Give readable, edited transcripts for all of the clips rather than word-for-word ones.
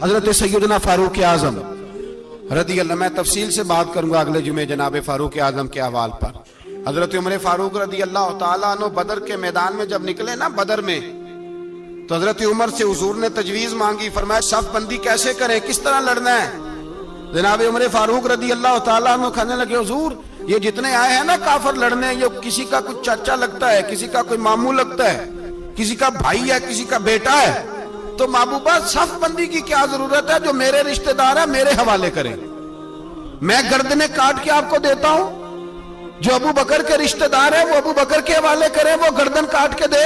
हजरत सैयदना फारूक आजम रदी अल्लाह, मैं तफसील से बात करूंगा अगले जुमे जनाब फारूक आजम के हवाल पर। हजरत उमर फारूक रदी अल्लाह तआला अन्हु बदर के मैदान में जब निकले ना बदर में, तो हजरत उमर से हुजूर ने तजवीज मांगी, फरमाया सफ बंदी कैसे करें, किस तरह लड़ना है। जनाब उमर फारूक रदी अल्लाह तआला अन्हु कहने लगे, हुजूर ये जितने आए हैं ना काफिर लड़ने, ये किसी का कुछ चाचा लगता है, किसी का कोई मामू लगता है, किसी का भाई है, किसी का बेटा है, तो महबूबा सफ बंदी की क्या जरूरत है, जो मेरे रिश्तेदार है मेरे हवाले करें, मैं गर्दने काट के आपको देता हूं। जो अबू बकर के रिश्तेदार है वो अबू बकर के हवाले करें, वो गर्दन काट के दे।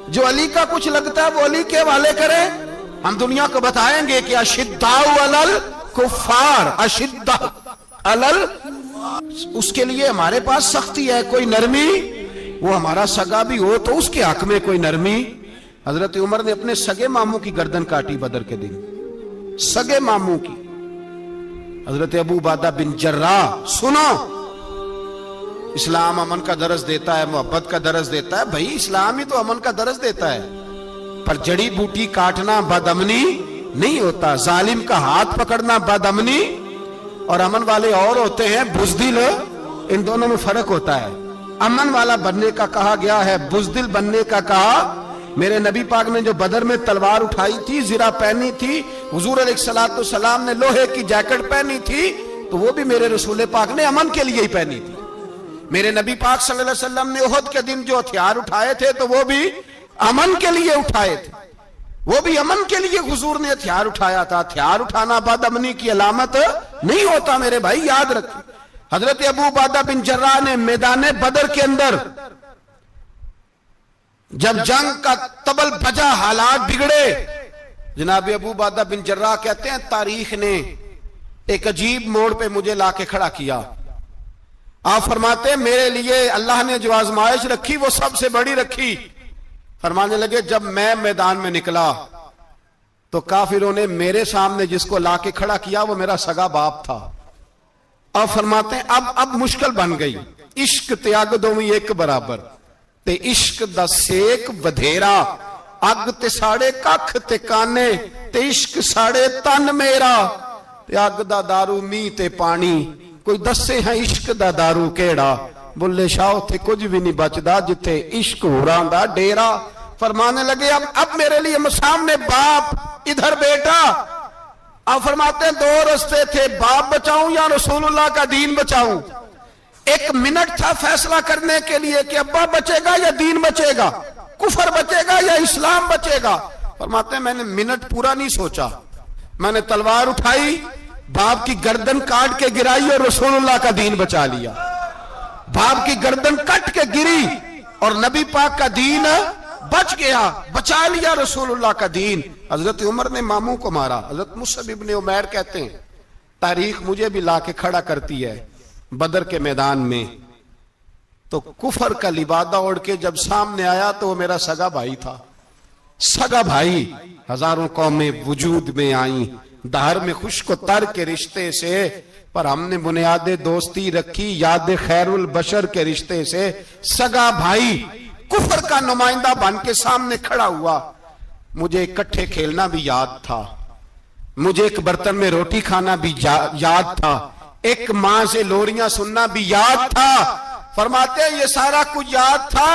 जो अली का कुछ लगता है वो अली के हवाले करें। हम दुनिया को बताएंगे कि अशिद्दाउ अलल कुफ्फार, अशिद्दा अलल, उसके लिए हमारे पास सख्ती है, कोई नरमी, वो हमारा सगा भी हो तो उसके हक में कोई नरमी। हजरत उमर ने अपने सगे मामू की गर्दन काटी बदर के दिन, सगे मामू की। हजरत अबू उबादा बिन जर्राह, सुनो, इस्लाम अमन का दरस देता है, मोहब्बत का दरस देता है। भाई इस्लाम ही तो अमन का दरस देता है, पर जड़ी बूटी काटना बदअमनी नहीं होता। जालिम का हाथ पकड़ना बदअमनी, और अमन वाले और होते हैं बुज़दिल, इन दोनों में फर्क होता है। अमन वाला बनने का कहा गया है, बुज़दिल बनने का कहा। मेरे नबी पाक ने जो बदर में तलवार उठाई थी, जिरा पहनी थी, हुजूर अलैहिस्सलातु सलाम ने लोहे की जैकेट पहनी थी, तो वो भी मेरे रसूल पाक ने अमन के लिए ही पहनी थी। मेरे नबी पाक सल्लल्लाहु अलैहि वसल्लम ने उहद के दिन जो हथियार उठाए थे, तो वो भी अमन के लिए उठाए थे, वो भी अमन के लिए हुजूर ने हथियार उठाया था। हथियार उठाना बदअमनी की अलामत नहीं होता मेरे भाई, याद रखें। हजरत अबू उबादा बिन जर्राह ने मैदान बदर के अंदर जब जंग का तबल बजा, हालात बिगड़े, जनाब अबू उबादा बिन जर्राह कहते हैं तारीख ने एक अजीब मोड़ पे मुझे लाके खड़ा किया। आप फरमाते हैं मेरे लिए अल्लाह ने जो आजमाइश रखी वो सबसे बड़ी रखी। फरमाने लगे जब मैं मैदान में निकला तो काफिरों ने मेरे सामने जिसको लाके खड़ा किया वो मेरा सगा बाप था। अब फरमाते हैं अब मुश्किल बन गई। इश्क त्याग दोवी एक बराबर, ते इश्क दा सेक बधेरा, अग ते साड़े कख ते काने, ते इश्क साड़े तन मेरा, ते अग दा दारू मीं ते पानी, कोई दसे है इश्क दा दारू केड़ा, बुल्ले शाह उथे कुछ भी नहीं बचदा जिथे इश्क होरां दा डेरा। फरमाने लगे अब मेरे लिए सामने बाप, इधर बेटा। अब फरमाते हैं दो रास्ते थे, बाप बचाऊं या रसूलुल्लाह का दीन बचाऊं। एक मिनट था फैसला करने के लिए कि अब्बा बचेगा या दीन बचेगा, कुफर बचेगा या इस्लाम बचेगा। फरमाते हैं मैंने मिनट पूरा नहीं सोचा, मैंने तलवार उठाई, बाप की गर्दन काट के गिराई और रसूलुल्लाह का दीन बचा लिया। बाप की गर्दन कट के गिरी और नबी पाक का दीन बच गया, बचा लिया रसूलुल्लाह का दीन। हजरत उमर ने मामू को मारा। हजरत मुसअब इब्न उमैर कहते हैं तारीख मुझे भी लाके खड़ा करती है बदर के मैदान में, तो कुफर का लिबादा ओढ़ के जब सामने आया तो वो मेरा सगा भाई था। सगा भाई, हजारों कौमें वजूद में आई दहर में खुश्क तर के रिश्ते से, पर हमने बुनियादे दोस्ती रखी याद खैरुल बशर के रिश्ते से। सगा भाई कुफर का नुमाइंदा बन के सामने खड़ा हुआ। मुझे इकट्ठे खेलना भी याद था, मुझे एक बर्तन में रोटी खाना भी याद था, एक मां से लोरियां सुनना भी याद था। फरमाते हैं ये सारा कुछ याद था,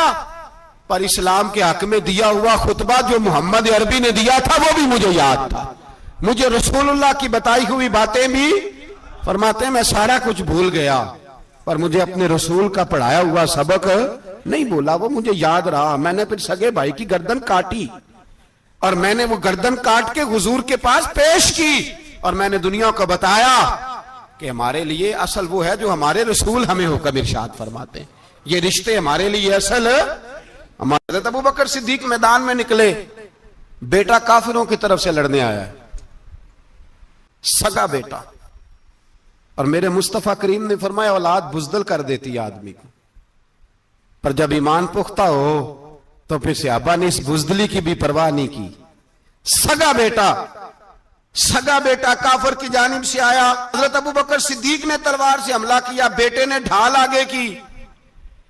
पर इस्लाम के हक में दिया हुआ खुतबा जो मोहम्मद अरबी ने दिया था वो भी मुझे याद था। मुझे रसूलुल्लाह की बताई हुई बातें भी, फरमाते हैं मैं सारा कुछ भूल गया, पर मुझे अपने रसूल का पढ़ाया हुआ सबक नहीं भूला, वो मुझे याद रहा। मैंने फिर सगे भाई की गर्दन काटी और मैंने वो गर्दन काट के हुजूर के पास पेश की, और मैंने दुनिया को बताया कि हमारे लिए असल वो है जो हमारे रसूल हमें हुक्म इरशाद फरमाते हैं। ये रिश्ते हमारे लिए असल। हमारे अबू बकर सिद्दीक मैदान में निकले, बेटा काफिरों की तरफ से लड़ने आया है, सगा बेटा, और मेरे मुस्तफा करीम ने फरमाया औलाद बुज़दिल कर देती है आदमी को, पर जब ईमान पुख्ता हो तो फिर सहाबा ने इस बुज़दिली की भी परवाह नहीं की। सगा बेटा काफिर की जानिब से आया। हजरत अबू बकर सिद्दीक ने तलवार से हमला किया, बेटे ने ढाल आगे की।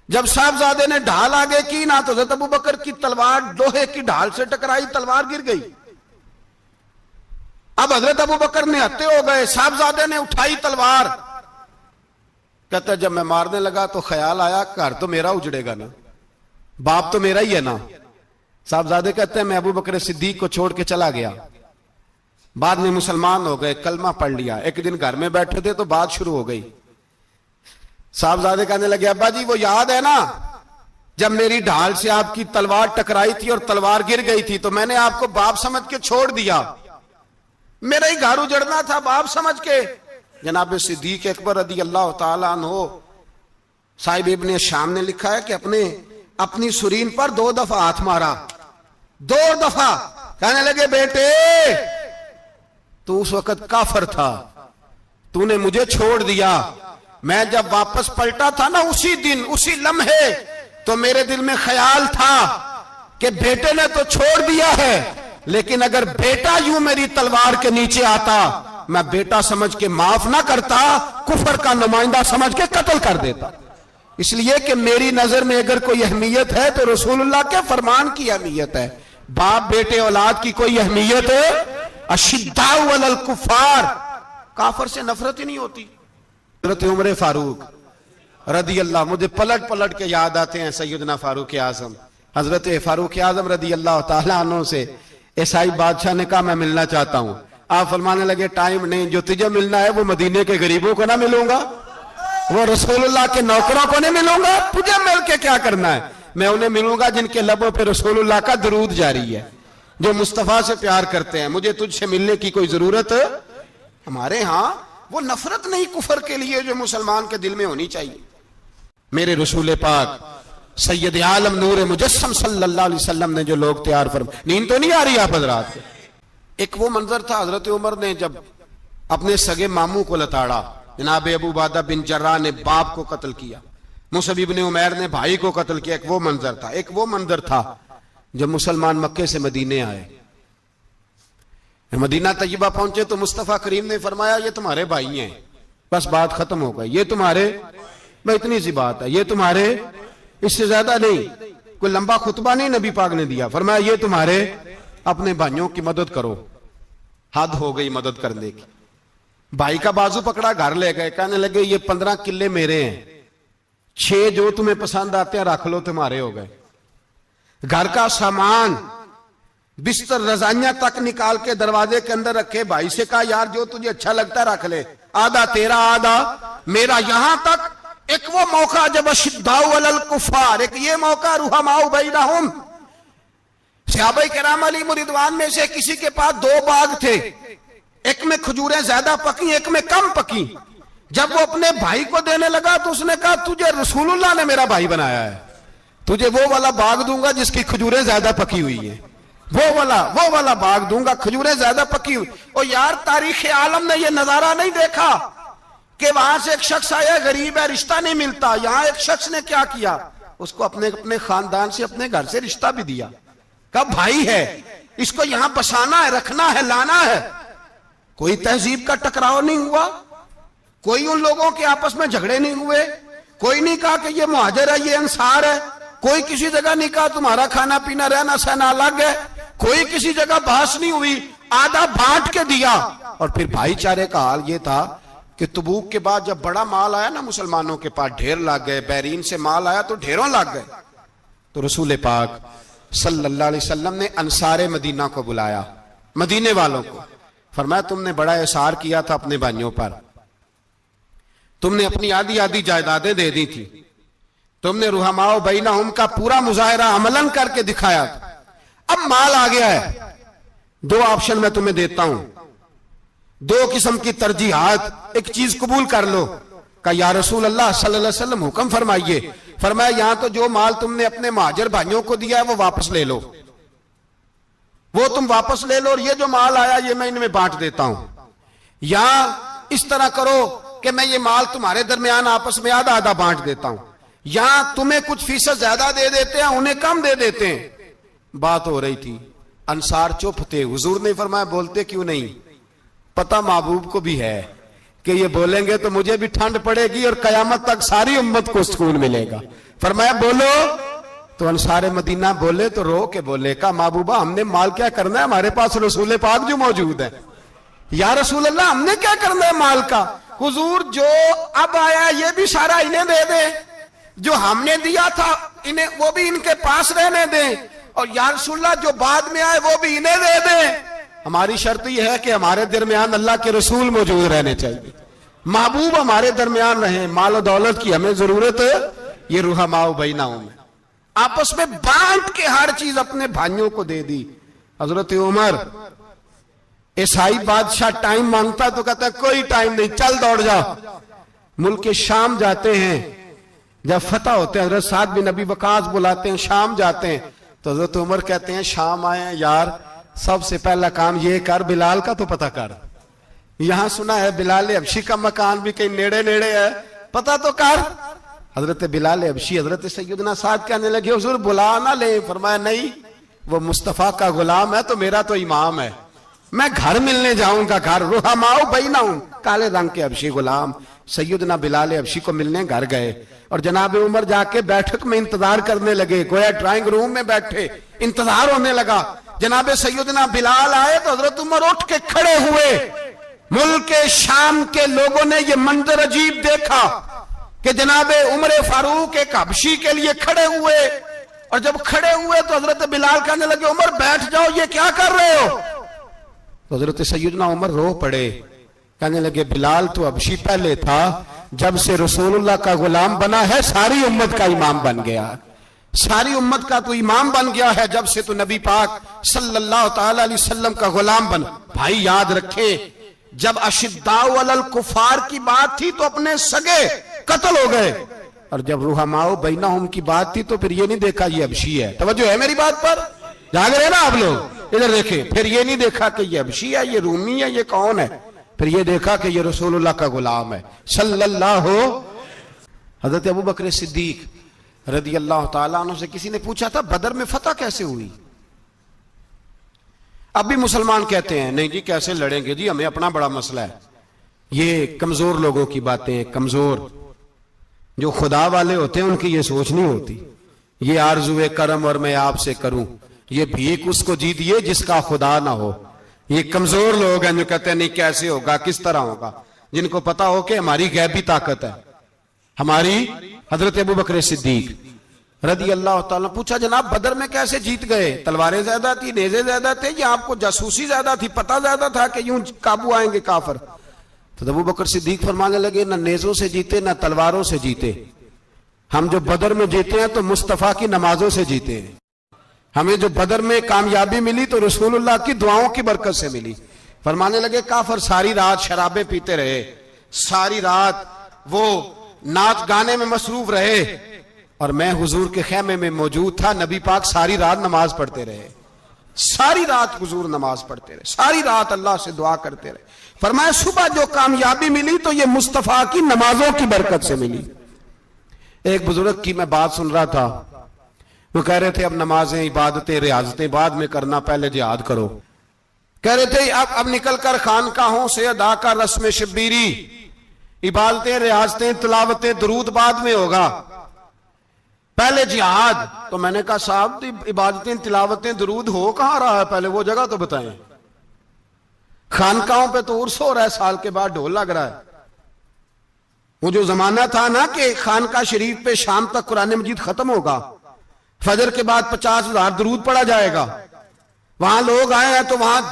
जब साहबजादे ने ढाल आगे की ना, तो हजरत अबू बकर की तलवार लोहे की ढाल से टकराई, तलवार गिर गई। अब हजरत अबू बकर निहत्ते हो गए, साहबजादे ने उठाई तलवार। कहता जब मैं मारने लगा तो ख्याल आया घर तो मेरा उजड़ेगा ना, बाप तो मेरा ही है ना। साहबजादे कहते हैं मैं अबू बकर सिद्दीक को छोड़ के चला गया। बाद में मुसलमान हो गए, कलमा पढ़ लिया। एक दिन घर में बैठे थे तो बात शुरू हो गई। साहबजादे कहने लगे अब्बा जी वो याद है ना जब मेरी ढाल से आपकी तलवार टकराई थी और तलवार गिर गई थी तो मैंने आपको बाप समझ के छोड़ दिया, मेरा ही घर उजड़ना था बाप समझ के। जनाब सिद्दीक अकबर रदी अल्लाह ताला अन्हो साहिब इब्ने शाम ने लिखा है कि अपनी सुरीन पर 2 दफा हाथ मारा, 2 दफा। कहने लगे बेटे तू उस वक्त काफर था, तूने मुझे छोड़ दिया। मैं जब वापस पलटा था ना उसी दिन उसी लम्हे तो मेरे दिल में ख्याल था कि बेटे ने तो छोड़ दिया है, लेकिन अगर बेटा यूं मेरी तलवार के नीचे आता मैं बेटा समझ के माफ ना करता, कुफर का नुमाइंदा समझ के कत्ल कर देता। इसलिए कि मेरी नजर में अगर कोई अहमियत है तो रसूलुल्लाह के फरमान की अहमियत है। बाप बेटे औलाद की कोई अहमियत है? अशिद्दाउ अलल कुफार, काफर से नफरत ही नहीं होती। हजरत उमर फारूक रदी अल्लाह, मुझे पलट पलट के याद आते हैं सैयदना फारूक आजम। हजरत फारूक आजम रदी अल्लाह तआला अन्हु से ईसाई बादशाह ने कहा मैं मिलना चाहता हूं। आप फरमाने लगे टाइम नहीं, जो तुझे मिलना है वो मदीने के गरीबों को ना मिलूंगा, वो रसूलुल्लाह के नौकरों को नहीं मिलूंगा, तुझे मिल के क्या करना है? मैं उन्हें मिलूंगा जिनके लबों पे रसूलुल्लाह का दरूद जारी है, जो मुस्तफा से प्यार करते हैं। मुझे तुझसे मिलने की कोई जरूरत हमारे यहां वो नफरत नहीं कुफर के लिए जो मुसलमान के दिल में होनी चाहिए। मेरे रसूल पाक सैयद आलम नूर मुजस्सम सल्लल्लाहु अलैहि वसल्लम ने जो लोग तैयार फरमाए, नींद तो नहीं आ रही आप हजरात? एक वो मंजर था हजरत उमर ने जब अपने सगे मामू को लताड़ा, जनाब अबू उबादा बिन जर्राह ने बाप को कत्ल किया, मुसअब इब्न उमैर ने भाई को कत्ल किया। एक वो मंजर था। एक वो मंजर था जब मुसलमान मक्के से मदीने आए, मदीना तैयबा पहुंचे तो मुस्तफा करीम ने फरमाया ये तुम्हारे भाई हैं, बस बात खत्म हो गई। ये तुम्हारे, भाई इतनी सी बात है, ये तुम्हारे, इससे ज्यादा नहीं। कोई लंबा खुतबा नहीं नबी पाक ने दिया। फरमाया ये तुम्हारे, अपने भाइयों की मदद करो। हद हो गई मदद करने की। भाई का बाजू पकड़ा, घर ले गए, कहने लगे ये 15 किले मेरे हैं, 6 जो तुम्हें पसंद आते हैं रख लो, तुम्हारे हो गए। घर का सामान बिस्तर रजाइयां तक निकाल के दरवाजे के अंदर रखे। भाई से कहा यार जो तुझे अच्छा लगता रख ले, आधा तेरा आधा मेरा। यहां तक एक वो मौका जब अशिद्दाउ अलल कुफार, एक ये मौका रुहमाउ बैनहुम। सहाबाए किराम अलैहिम रिदवान में से किसी के पास 2 बाग थे, एक में खजूरें ज्यादा पकी, एक में कम पकी। जब वो अपने भाई को देने लगा तो उसने कहा तुझे रसूलुल्लाह ने मेरा भाई बनाया है, तुझे वो वाला बाग दूंगा जिसकी खजूरें ज्यादा पकी हुई है, वो वाला बाग दूंगा, खजूरें ज्यादा पकी हुई। और यार तारीख आलम ने ये नजारा नहीं देखा कि वहां से एक शख्स आया गरीब है, रिश्ता नहीं मिलता। यहां एक शख्स ने क्या किया, उसको अपने खानदान से, अपने घर से रिश्ता भी दिया। कब भाई है, इसको यहां बसाना है, रखना है, लाना है। कोई तहजीब का टकराव नहीं हुआ, कोई उन लोगों के आपस में झगड़े नहीं हुए, कोई नहीं कहा कि ये मुहाजिर है ये अंसार है, कोई किसी जगह नहीं कहा तुम्हारा खाना पीना रहना सहना अलग है, कोई किसी जगह बहस नहीं हुई, आधा बांट के दिया। और फिर भाईचारे का हाल ये था कि तबूक के बाद जब बड़ा माल आया ना मुसलमानों के पास, ढेर लग गए, बैरीन से माल आया तो ढेरों लग गए। तो रसूल पाक सल्लल्लाहु अलैहि वसल्लम ने अंसारे मदीना को बुलाया, मदीने वालों को। फरमाया तुमने बड़ा एहसार किया था अपने भाइयों पर, तुमने अपनी आधी आधी जायदादें दे दी थी, तुमने रुहमाओ बैनहुम का पूरा मुजाहिरा अमलन करके दिखाया था। अब माल आ गया है, 2 ऑप्शन मैं तुम्हें देता हूं, 2 किस्म की तरजीहात, एक चीज कबूल कर लो। का या रसूल अल्लाह सल्लल्लाहु अलैहि वसल्लम हुक्म फरमाइए। फरमाया यहां तो जो माल तुमने अपने महाजिर भाइयों को दिया है वो वापस ले लो, वो तुम वापस ले लो, और ये जो माल आया ये मैं इनमें बांट देता हूं। या इस तरह करो कि मैं ये माल तुम्हारे दरमियान आपस में आधा आधा बांट देता हूं, या तुम्हें कुछ फीसद ज्यादा दे देते हैं, उन्हें कम दे देते हैं। बात हो रही थी, अंसार चुप थे। हुजूर ने फरमाया बोलते क्यों नहीं, पता महबूब को भी है कि ये बोलेंगे तो मुझे भी ठंड पड़ेगी और कयामत तक सारी उम्मत को सुकून मिलेगा। फरमाया बोलो। तो अंसारे मदीना बोले तो रो के बोले, का महबूबा हमने माल क्या करना है, हमारे पास रसूल पाक जो मौजूद है, या रसूल अल्लाह हमने क्या करना है माल का? हुजूर जो अब आया ये भी सारा इन्हें दे दे, जो हमने दिया था इन्हें वो भी इनके पास रहने दें, और या रसूल अल्लाह जो बाद में आए वो भी इन्हें दे दें। हमारी शर्त यह है कि हमारे दरमियान अल्लाह के रसूल मौजूद रहने चाहिए, महबूब हमारे दरमियान रहे। माल और दौलत की हमें जरूरत है, ये रुहमाओ बैनाहुम में आपस में बांट के हर चीज अपने भाइयों को दे दी। हजरत उमर ईसाई बादशाह टाइम मांगता तो कहता कोई टाइम नहीं, चल दौड़ जाओ। मुल्क के शाम जाते हैं, जब फतह होते हैं हजरत साद बिन नबी वकास बुलाते हैं, शाम जाते हैं तो हजरत उमर कहते हैं शाम आए हैं यार, सबसे पहला काम ये कर बिलाल का तो पता कर। यहां सुना है बिलाल हबशी का मकान भी कहीं नेड़े नेड़े है, पता तो कर। हजरत बिलाल हबशी हजरत सैयदना साद कहने लगे हुजूर बुला ना ले। फरमाया नहीं, वो मुस्तफा का गुलाम है तो मेरा तो इमाम है, मैं घर मिलने जाऊंगा। घर रुहमाओ बैनाहुम, काले रंग के हबशी गुलाम सैयदना बिलाल हबशी को मिलने घर गए, और जनाब उमर जाके बैठक में इंतजार करने लगे, गोया ड्राइंग रूम में बैठे इंतजार होने लगा। जनाब सैयदना बिलाल आए तो हजरत उमर उठ के खड़े हुए। मुल्क के शाम के लोगों ने यह मंजर अजीब देखा कि जनाब उमर फारूक एक हबशी के लिए खड़े हुए, और जब खड़े हुए तो हजरत बिलाल कहने लगे उमर बैठ जाओ, ये क्या कर रहे हो? तो हजरत सैयदना उमर रो पड़े, कहने लगे बिलाल तो हबशी पहले था, जब से रसूलुल्लाह का गुलाम बना है सारी उम्मत का इमाम बन गया, सारी उम्मत का तो इमाम बन गया है जब से तो नबी पाक सल्लल्लाहु ताला अलैहि वसल्लम का गुलाम बन। भाई याद रखे, जब अशिद्दाउ अलल कुफार की बात थी तो अपने सगे कत्ल हो गए, और जब रुहमाओ बैनाहुम की बात थी तो फिर ये नहीं देखा ये हबशी है। तवज्जो है मेरी बात पर? जाग रहे ना आप लोग? इधर देखे, फिर ये नहीं देखा कि ये हबशी है, ये रूमी है, ये कौन है, फिर ये देखा कि ये रसूलुल्लाह का गुलाम है सल्लल्लाहु। हजरत अबू बकर सिद्दीक रदी अल्लाह ताला अन्हु से किसी ने पूछा था बदर में फतह कैसे हुई? अब भी मुसलमान कहते हैं नहीं जी कैसे लड़ेंगे जी, हमें अपना बड़ा मसला है। ये कमजोर लोगों की बातें, कमजोर जो खुदा वाले होते हैं उनकी ये सोच नहीं होती। ये आरजुए करम और मैं आपसे करूं, ये भीख उसको जीतिए जिसका खुदा ना हो। ये कमजोर लोग हैं जो कहते हैं नहीं कैसे होगा, किस तरह होगा, जिनको पता हो कि हमारी गैबी ताकत है हमारी। हजरत अबू बकर सिद्दीक रदी अल्लाह ताला पूछा जनाब बदर में कैसे जीत गए? तलवारें ज्यादा थी, नेज़े ज्यादा थे, या आपको जासूसी ज्यादा थी, पता ज्यादा था कि यूं काबू आएंगे काफर? तो अबू बकर सिद्दीक फरमाने लगे ना नेज़ों से जीते ना तलवारों से जीते, हम जो बदर में जीते हैं तो मुस्तफा की नमाजों से जीते हैं। हमें जो बदर में कामयाबी मिली तो रसूलुल्लाह की दुआओं की बरकत से मिली। फरमाने लगे काफर सारी रात शराबें पीते रहे, सारी रात वो नाच गाने में मसरूफ रहे, और मैं हुजूर के खेमे में मौजूद था, नबी पाक सारी रात नमाज पढ़ते रहे, सारी रात हुजूर नमाज पढ़ते रहे, सारी रात अल्लाह से दुआ करते रहे। फरमाया सुबह जो कामयाबी मिली तो ये मुस्तफा की नमाजों की बरकत से मिली। एक बुजुर्ग की मैं बात सुन रहा था, वो कह रहे थे अब नमाजें इबादतें रियाजतें बाद में करना, पहले जिहाद करो। कह रहे थे अब निकल कर खानकाहों से अदा का रस्म शब्बीरी, इबादतें रियाजतें तिलावतें दरूद बाद में होगा, पहले जिहाद। तो मैंने कहा साहब इबादतें तिलावतें दरूद हो कहां रहा है, पहले वो जगह तो बताएं। खानकाहों पे तो उर्स हो रहा है, साल के बाद ढोल लग रहा है। वो जो जमाना था ना कि खानका शरीफ पे शाम तक कुरान मजीद खत्म होगा, फजर के बाद 50,000 दरूद पढ़ा जाएगा, वहां लोग आए हैं तो वहां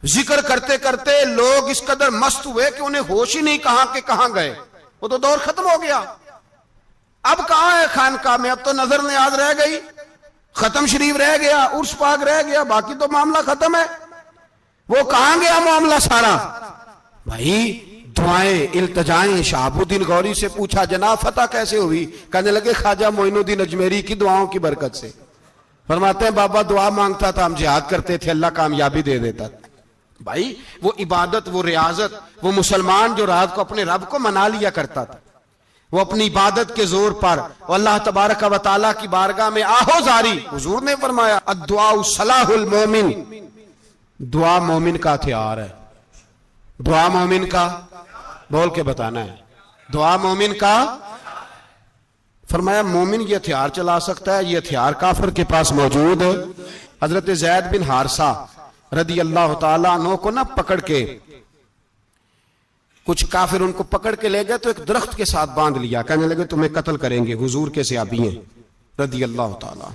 जिक्र करते करते लोग इस कदर मस्त हुए कि उन्हें होश ही नहीं कहां के कहां गए। वो तो दौर खत्म हो गया। अब कहां है खानका में? अब तो नजर नियाज रह गई, खत्म शरीफ रह गया, उर्स पाक रह गया, बाकी तो मामला खत्म है। वो कहां गया मामला सारा? भाई दुआएं इल्तजाएं। शहाबुद्दीन गौरी से पूछा जनाब फतह कैसे हुई? कहने लगे ख्वाजा मोइनुद्दीन अजमेरी की दुआओं की बरकत से। फरमाते हैं बाबा दुआ मांगता था, हम जिहाद करते थे, अल्लाह कामयाबी दे देता था। भाई वो इबादत, वो रियाजत, वो मुसलमान जो रात को अपने रब को मना लिया करता था, वो अपनी इबादत के जोर पर अल्लाह तबारक व तआला की बारगाह में आहो जारी। हुजूर ने फरमाया अद्दुआ सलाहुल मोमिन, दुआ मोमिन का हथियार है। दुआ मोमिन का, बोल के बताना है, दुआ मोमिन का। फरमाया मोमिन ये हथियार चला सकता है, ये हथियार काफिर के पास मौजूद है। हजरत ज़ैद बिन हारसा रदी अल्लाह ताला अन्हु को ना पकड़ के कुछ काफिर उनको पकड़ के ले गए तो एक दरख्त के साथ बांध लिया, कहने लगे तुम्हें कत्ल करेंगे, हुजूर के सहाबी हैं रदी अल्लाह ताला।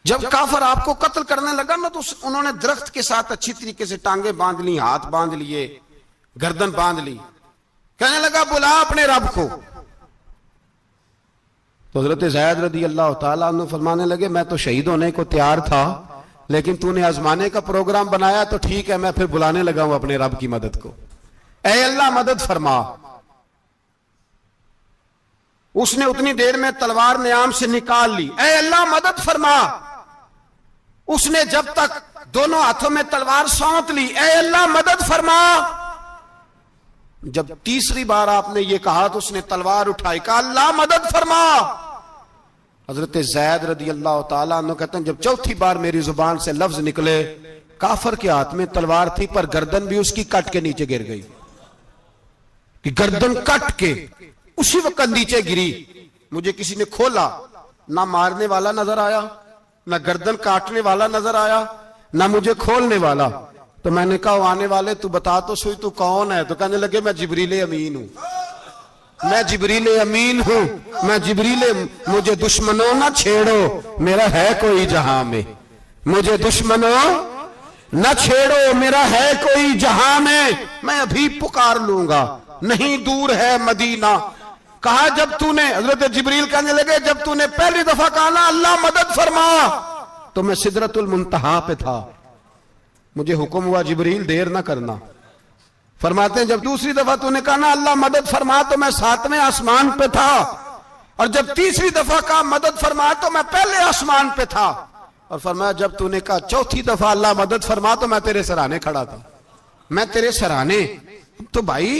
जब काफिर आपको कत्ल करने लगा ना तो उन्होंने दरख्त के साथ अच्छी तरीके से टांगे बांध ली, हाथ बांध लिए, गर्दन बांध ली, कहने लगा बुला अपने रब को। तो हजरत ज़ैद रदी अल्लाह ताला अन्हु फरमाने लगे मैं तो शहीद होने को तैयार था, लेकिन तूने आजमाने का प्रोग्राम बनाया तो ठीक है, मैं फिर बुलाने लगा हूं अपने रब की मदद को। ऐ अल्लाह मदद फरमा। उसने उतनी देर में तलवार नियाम से निकाल ली, ऐ अल्लाह मदद फरमा। उसने जब तक दोनों हाथों में तलवार सौंप ली, ऐ अल्लाह मदद फरमा। जब तीसरी बार आपने ये कहा तो उसने तलवार उठाई, कहा अल्लाह मदद फरमा। हजरत ज़ैद रदी अल्लाह ताला अन्हु कहते हैं जब चौथी बार मेरी जुबान से लफ्ज निकले, काफर के हाथ में तलवार थी पर गर्दन भी उसकी कट के नीचे गिर गई, कि गर्दन कट के उसी वक्त नीचे गिरी। मुझे किसी ने खोला, ना मारने वाला नजर आया, ना गर्दन काटने वाला नजर आया, ना मुझे खोलने वाला। तो मैंने कहा आने वाले तू बता तो सही तू कौन है? तो कहने लगे मैं जिब्रील अमीन हूं, मैं जिब्रील अमीन हूं, मैं जिब्रील, मुझे दुश्मनों ना छेड़ो, मेरा है कोई जहां में, मुझे दुश्मनों न छेड़ो, मेरा है कोई जहां में, मैं अभी पुकार लूंगा, नहीं दूर है मदीना। कहा जब तूने, हजरत जिब्रील कहने लगे जब तूने पहली दफा कहा ना अल्लाह मदद फरमा, तो मैं सिदरतुल मुंतहा पे था, मुझे हुक्म हुआ जिब्रील देर ना करना। फरमाते हैं जब दूसरी दफा तूने कहा ना अल्लाह मदद फरमा तो मैं 7वें आसमान पे था, और जब तीसरी दफा कहा मदद फरमा तो मैं पहले आसमान पे था, और फरमाया जब तूने कहा चौथी दफा अल्लाह मदद फरमा तो मैं तेरे सराहने खड़ा था, मैं तेरे सराहने। तो भाई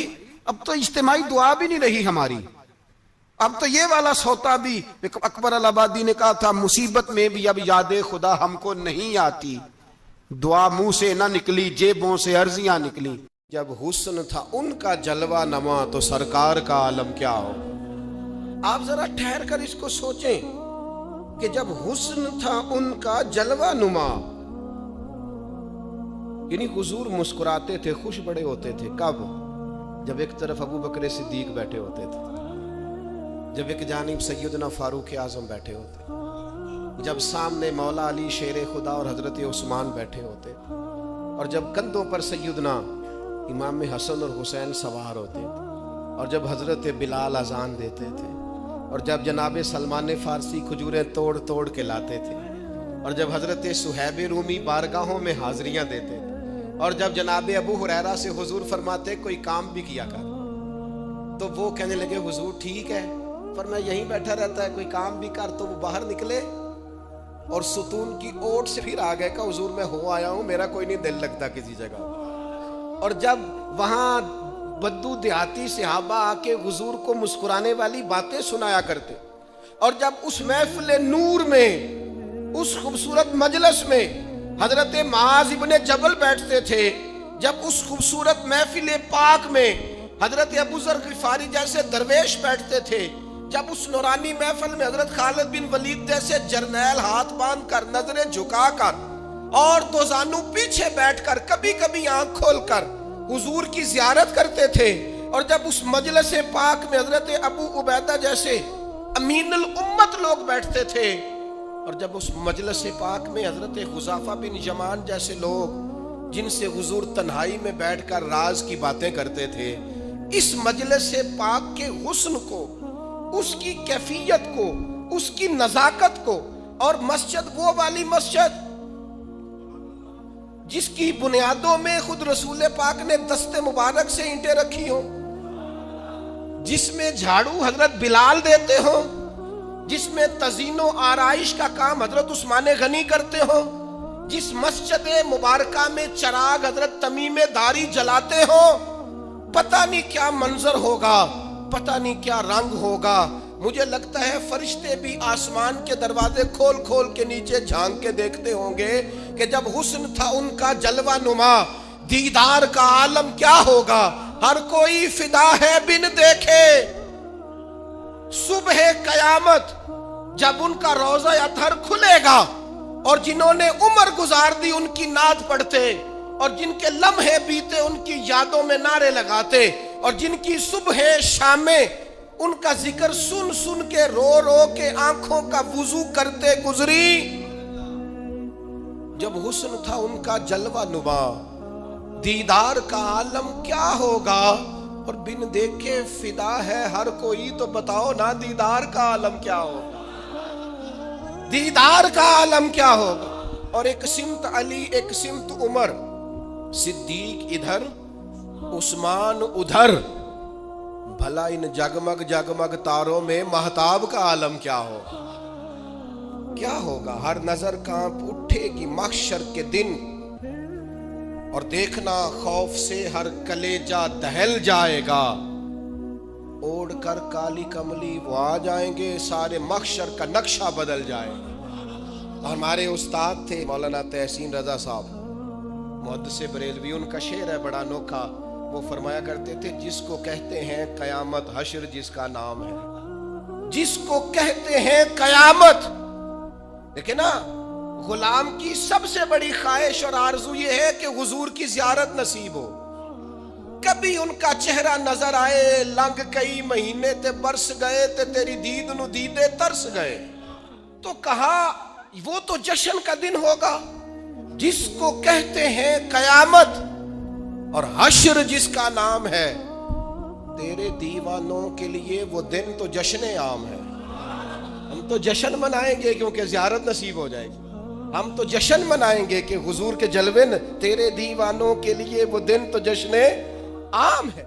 अब तो इज्तिमाई दुआ भी नहीं रही हमारी, अब तो ये वाला सोता भी। अकबर अल आबादी ने कहा था मुसीबत में भी अब याद खुदा हमको नहीं आती, दुआ मुंह से ना निकली जेबों से अर्जियां निकली। जब हुस्न था उनका जलवा नमा तो सरकार का आलम क्या हो। आप जरा ठहर कर इसको सोचें कि जब हुस्न था उनका जलवा नुमा, यानी हुजूर मुस्कुराते थे, खुश बड़े होते थे। कब? जब एक तरफ अबू बकर सिद्दीक बैठे होते थे, जब एक जानिब सैयदना फारूक आजम बैठे होते, जब सामने मौला अली शेर खुदा और हजरत उस्मान बैठे होते, और जब कंधों पर सैयदना इमाम हसन और हुसैन सवार होते थे, और जब हजरत बिलाल अजान देते थे, और जब जनाब सलमान फारसी खजूरें तोड़ तोड़ के लाते थे, और जब हजरत सुहैब रूमी बारगाहों में हाजिरियां देते थे, और जब जनाब अबू हुरैरा से हुजूर फरमाते कोई काम भी किया कर, तो वो कहने लगे हुजूर ठीक है, पर मैं यहीं बैठा रहता है, कोई काम भी कर। तो वो बाहर निकले और सुतून की ओट से फिर आ गए, का हुजूर मैं हो आया हूं, मेरा कोई नहीं दिल लगता किसी जगह। और जब वहां बद्दू देहाती सहाबा आके हुजूर को मुस्कुराने वाली बातें सुनाया करते, और जब उस महफिल नूर में, उस खूबसूरत मजलिस में हजरत माज इब्ने जबल बैठते थे, जब उस खूबसूरत महफिल पाक में हजरत अबू ज़र गिफारी जैसे दरवेश बैठते थे, जब उस नूरानी महफिल में हजरत खालिद बिन वलीद जैसे जर्नैल हाथ बांध कर, नजरें झुका कर और दो जानू पीछे बैठकर, कभी कभी आंख खोलकर हुजूर की जियारत करते थे, और जब उस मजलिस पाक में हजरत अबू उबैदा जैसे अमीनुल उम्मत लोग बैठते थे, और जब उस मजलिस पाक में हजरत हुज़ाफा बिन यमान जैसे लोग जिनसे हुजूर तन्हाई में बैठकर राज की बातें करते थे, इस मजलिस पाक के हुस्न को, उसकी कैफियत को, उसकी नजाकत को, और मस्जिद वो वाली मस्जिद जिसकी बुनियादों में खुद रसूल पाक ने दस्ते मुबारक से ईंटें रखी हो, जिसमें झाड़ू हजरत बिलाल देते हो, जिसमें तजीनो आराइश का काम हजरत उस्मान गनी करते हो, जिस मस्जिद मुबारका में चराग हजरत तमीम दारी जलाते हो, पता नहीं क्या मंजर होगा, पता नहीं क्या रंग होगा। मुझे लगता है फरिश्ते भी आसमान के दरवाजे खोल खोल के नीचे झांक के देखते होंगे कि जब हुस्न था उनका जलवा नुमा, दीदार का आलम क्या होगा। हर कोई फिदा है बिन देखे, सुबह कयामत जब उनका रोजा अतहर खुलेगा और जिन्होंने उम्र गुजार दी उनकी नात पढ़ते, और जिनके लम्हे बीते उनकी यादों में नारे लगाते, और जिनकी सुबह शामें उनका जिक्र सुन सुन के रो रो के आंखों का वुजू करते गुजरी। जब हुस्न था उनका जलवा नुमा, दीदार का आलम क्या होगा। और बिन देखे फिदा है हर कोई, तो बताओ ना दीदार का आलम क्या होगा, दीदार का आलम क्या होगा। और एक सिमत अली, एक सिमत उमर, सिद्दीक इधर उस्मान उधर, भला इन जगमग जगमग तारों में महताब का आलम क्या होगा, क्या होगा। हर नजर कांप उठेगी महशर के दिन, और देखना खौफ से हर कलेजा दहल जाएगा। ओढ़ कर काली कमली वो आ जाएंगे, सारे महशर का नक्शा बदल जाएगा। और हमारे उस्ताद थे मौलाना तहसीन रजा साहब, मुहद्दिस बरेलवी, उनका शेर है बड़ा अनोखा। वो फरमाया करते थे, जिसको कहते हैं कयामत हश्र जिसका नाम है, जिसको कहते हैं कयामत। देखे ना, गुलाम की सबसे बड़ी ख्वाहिश और आरजू ये है कि हुजूर की ज़ियारत नसीब हो, कभी उनका चेहरा नजर आए। लंघ कई महीने ते बरस गए ते तेरी दीद नु दीदे तरस गए। तो कहा वो तो जश्न का दिन होगा जिसको कहते हैं कयामत, और हश्र जिसका नाम है। तेरे दीवानों के लिए वो दिन तो जश्न आम है। हम तो जश्न मनाएंगे क्योंकि ज़ियारत नसीब हो जाएगी। हम तो जश्न मनाएंगे कि हुजूर के जलवे न, तेरे दीवानों के लिए वो दिन तो जश्न आम है।